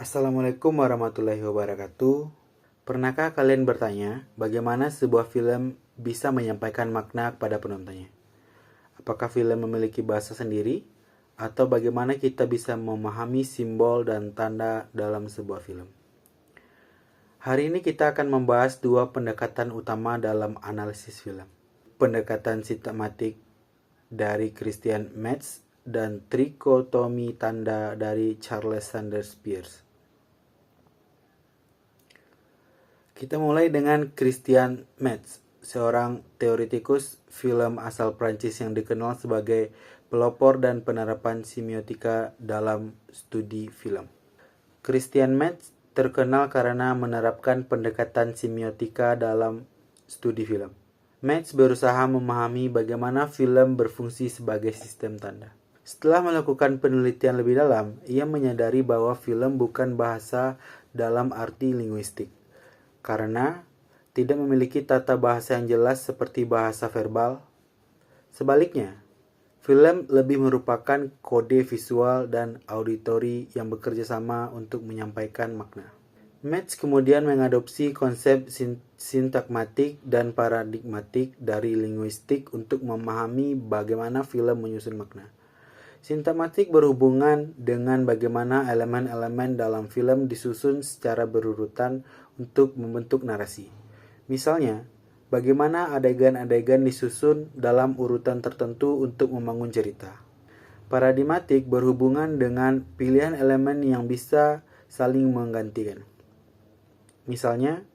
Assalamualaikum warahmatullahi wabarakatuh. Pernahkah kalian bertanya bagaimana sebuah film bisa menyampaikan makna kepada penontonnya? Apakah film memiliki bahasa sendiri? Atau bagaimana kita bisa memahami simbol dan tanda dalam sebuah film? Hari ini kita akan membahas dua pendekatan utama dalam analisis film. Pendekatan sistematik dari Christian Metz dan trikotomi tanda dari Charles Sanders Peirce. Kita mulai dengan Christian Metz, seorang teoretikus film asal Prancis yang dikenal sebagai pelopor dan penerapan semiotika dalam studi film. Christian Metz terkenal karena menerapkan pendekatan semiotika dalam studi film. Metz berusaha memahami bagaimana film berfungsi sebagai sistem tanda. Setelah melakukan penelitian lebih dalam, ia menyadari bahwa film bukan bahasa dalam arti linguistik, karena tidak memiliki tata bahasa yang jelas seperti bahasa verbal. Sebaliknya, film lebih merupakan kode visual dan auditori yang bekerja sama untuk menyampaikan makna. Metz kemudian mengadopsi konsep sintakmatik dan paradigmatik dari linguistik untuk memahami bagaimana film menyusun makna. Sintakmatik berhubungan dengan bagaimana elemen-elemen dalam film disusun secara berurutan untuk membentuk narasi. Misalnya, bagaimana adegan-adegan disusun dalam urutan tertentu untuk membangun cerita. Paradigmatik berhubungan dengan pilihan elemen yang bisa saling menggantikan. Misalnya,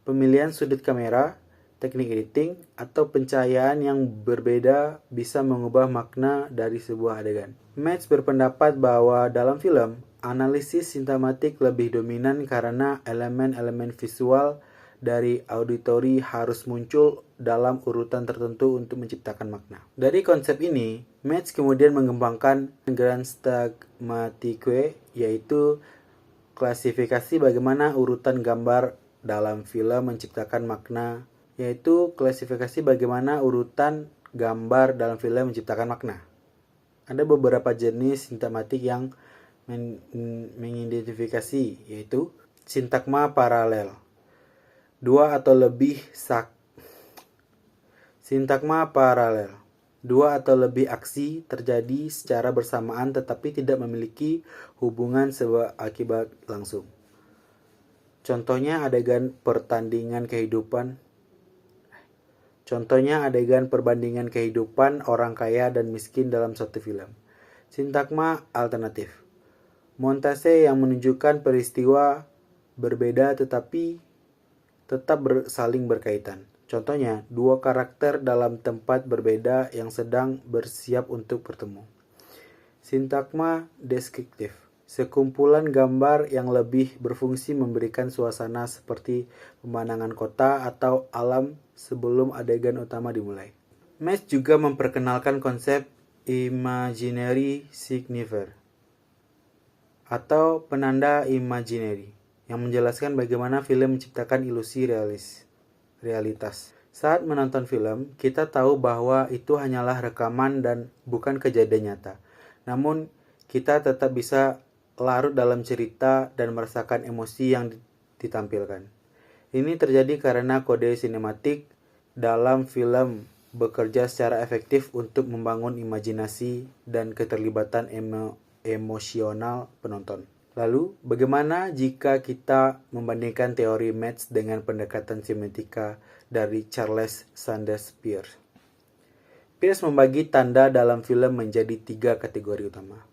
pemilihan sudut kamera, teknik editing, atau pencahayaan yang berbeda bisa mengubah makna dari sebuah adegan. Metz berpendapat bahwa dalam film, analisis sintakmatik lebih dominan karena elemen-elemen visual dari auditori harus muncul dalam urutan tertentu untuk menciptakan makna. Dari konsep ini, Metz kemudian mengembangkan Grundstigmatique, yaitu klasifikasi bagaimana urutan gambar dalam film menciptakan makna, Ada beberapa jenis sintakmatik yang mengidentifikasi, yaitu sintagma paralel. Dua atau lebih aksi terjadi secara bersamaan tetapi tidak memiliki hubungan sebab akibat langsung. Contohnya adegan perbandingan kehidupan orang kaya dan miskin dalam satu film. Sintagma alternatif. Montase yang menunjukkan peristiwa berbeda tetapi tetap saling berkaitan. Contohnya, dua karakter dalam tempat berbeda yang sedang bersiap untuk bertemu. Sintagma deskriptif. Sekumpulan gambar yang lebih berfungsi memberikan suasana seperti pemandangan kota atau alam sebelum adegan utama dimulai. Metz juga memperkenalkan konsep imaginary signifier atau penanda imaginary yang menjelaskan bagaimana film menciptakan ilusi realitas. Saat menonton film, kita tahu bahwa itu hanyalah rekaman dan bukan kejadian nyata. Namun, kita tetap bisa larut dalam cerita dan merasakan emosi yang ditampilkan. Ini terjadi karena kode sinematik dalam film bekerja secara efektif untuk membangun imajinasi dan keterlibatan emosional penonton. Lalu, bagaimana jika kita membandingkan teori Metz dengan pendekatan semiotika dari Charles Sanders Peirce? Peirce membagi tanda dalam film menjadi 3 kategori utama.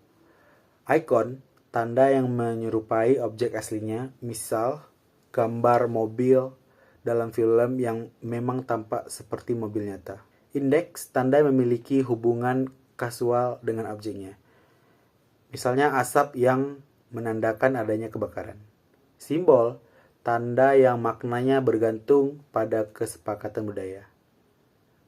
Icon, tanda yang menyerupai objek aslinya, misal gambar mobil dalam film yang memang tampak seperti mobil nyata. Indeks, tanda yang memiliki hubungan kasual dengan objeknya. Misalnya asap yang menandakan adanya kebakaran. Simbol, tanda yang maknanya bergantung pada kesepakatan budaya.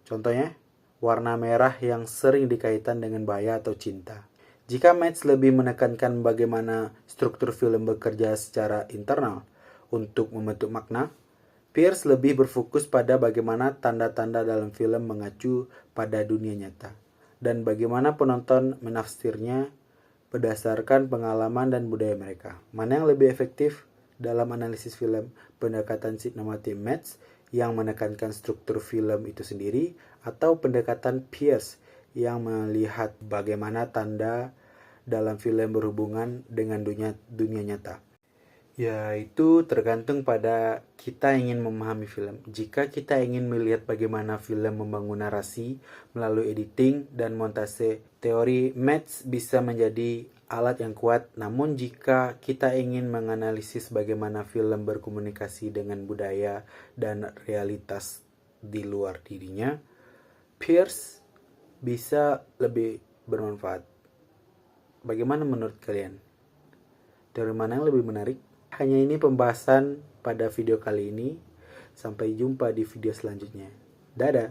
Contohnya, warna merah yang sering dikaitkan dengan bahaya atau cinta. Jika Metz lebih menekankan bagaimana struktur film bekerja secara internal untuk membentuk makna, Peirce lebih berfokus pada bagaimana tanda-tanda dalam film mengacu pada dunia nyata dan bagaimana penonton menafsirnya berdasarkan pengalaman dan budaya mereka. Mana yang lebih efektif dalam analisis film? Pendekatan cinematic yang menekankan struktur film itu sendiri, atau pendekatan Pierce yang melihat bagaimana tanda dalam film berhubungan dengan dunia nyata? Ya, itu tergantung pada kita ingin memahami film. Jika kita ingin melihat bagaimana film membangun narasi melalui editing dan montase, teori Metz bisa menjadi alat yang kuat. Namun jika kita ingin menganalisis bagaimana film berkomunikasi dengan budaya dan realitas di luar dirinya, Pierce bisa lebih bermanfaat. Bagaimana menurut kalian? Dari mana yang lebih menarik? Hanya ini pembahasan pada video kali ini. Sampai jumpa di video selanjutnya. Dadah!